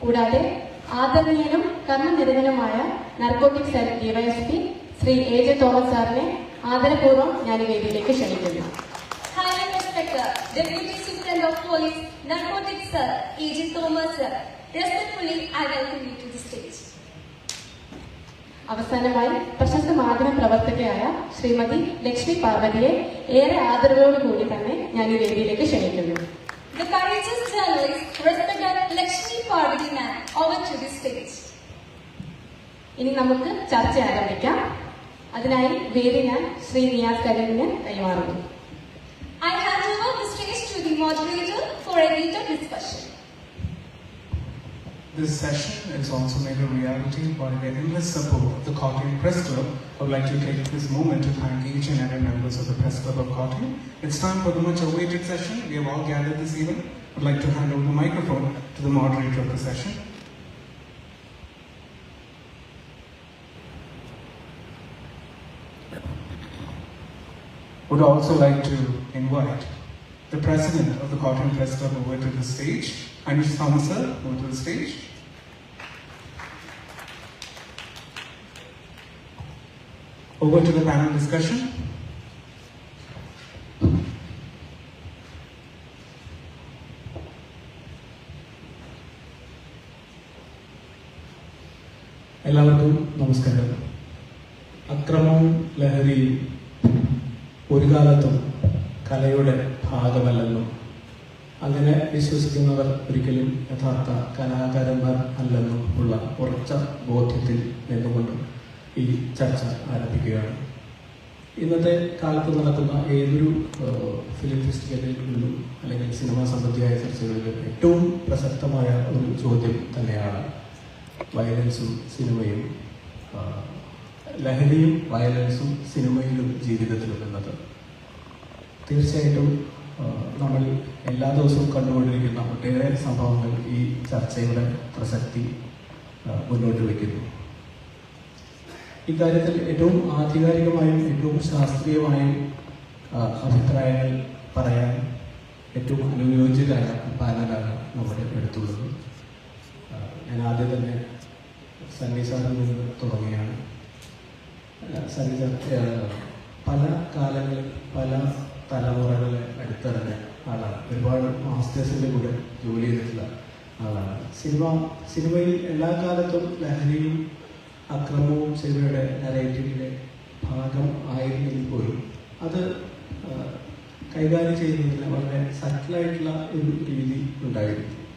കൂടാതെ ആദരണീയനും കർമ്മനിരതനുമായ narcotic cell DYSP Shri A J. Thomas സാറിനെ ആദരപൂർവ്വം ഞാൻ ഈ വേദിയിലേക്ക് ക്ഷണിക്കുന്നു. Highly respected Deputy Superintendent of Police, Narcotics Sir, A.J. Thomas Sir, respectfully I welcome you to the stage. അവസാനമായി പ്രശസ്ത മാധ്യമ പ്രവർത്തകയായ ശ്രീമതി ലക്ഷ്മി പാർവതിയെ ഏറെ ആദരവോടുകൂടി തന്നെ ഞാൻ ഈ വേദിയിലേക്ക് ക്ഷണിക്കുന്നു. The courageous journalist, respected Lakshmi Parvati ma'am, over to the stage. ഇനി നമുക്ക് ചർച്ച ആരംഭിക്കാം. അതിനായി വേദി ഞാൻ ശ്രീ നിയാസ് കരീമിന് കൈമാറുന്നു. I hand over the stage to the moderator for a heated discussion. This session is also made a reality by the endless support of the Kottayam Press Club. I would like to take this moment to thank each and every members of the Press Club of Kottayam. It's time for the much awaited session. We have all gathered this evening. I would like to hand over the microphone to the moderator of the session. Would also like to invite the president of the Kottayam Press Club over to the stage. Anish Thomas sir, over to the stage. Over to the panel discussion. എല്ലാവർക്കും നമസ്കാരം. അക്രമവും ലഹരിയും ഒരു കാലത്തും കലയുടെ ഭാഗമല്ലെന്നും അങ്ങനെ വിശ്വസിക്കുന്നവർ ഒരിക്കലും യഥാർത്ഥ കലാകാരന്മാർ അല്ലെന്നും ഉള്ള ഉറച്ച ബോധ്യത്തിൽ നിന്നുകൊണ്ടും ഈ ചർച്ച ആരംഭിക്കുകയാണ്. ഇന്നത്തെ കാലത്ത് നടക്കുന്ന ഏതൊരു ഫിലിം ഫെസ്റ്റിവലുകളിലും അല്ലെങ്കിൽ സിനിമാ സംബന്ധിയായ ചർച്ചകളിലും ഏറ്റവും പ്രസക്തമായ ഒരു ചോദ്യം തന്നെയാണ് വയലൻസും സിനിമയും, ലഹരിയും വയലൻസും സിനിമയിലും ജീവിതത്തിലും എന്നത്. തീർച്ചയായിട്ടും നമ്മൾ എല്ലാ ദിവസവും കണ്ടുകൊണ്ടിരിക്കുന്ന ഒട്ടേറെ സംഭവങ്ങൾ ഈ ചർച്ചയുടെ പ്രസക്തി മുന്നോട്ട് വയ്ക്കുന്നു. ഇക്കാര്യത്തിൽ ഏറ്റവും ആധികാരികമായും ഏറ്റവും ശാസ്ത്രീയമായും അഭിപ്രായങ്ങൾ പറയാൻ ഏറ്റവും അനുയോജ്യരായ പാനലാണ് നമ്മുടെ അടുത്തുള്ളത്. ഞാൻ ആദ്യം തന്നെ സണ്ണി സാറിൽ നിന്ന് തുടങ്ങുകയാണ്. സണ്ണി സാർ പല കാലങ്ങളിൽ പല തലമുറകളെ അടുത്തറിഞ്ഞ ആളാണ്. ഒരുപാട് മാസ്റ്റേഴ്സിൻ്റെ കൂടെ ജോലി ചെയ്തിട്ടുള്ള ആളാണ്. സിനിമയിൽ എല്ലാ കാലത്തും ലഹരിയും അക്രമവും സിനിമയുടെ നരേറ്റീവിൻ്റെ ഭാഗം ആയിരുന്നെങ്കിൽ പോലും അത് കൈകാര്യം ചെയ്യുന്നതിന് വളരെ സറ്റിലായിട്ടുള്ള ഒരു രീതി ഉണ്ടായിരുന്നു.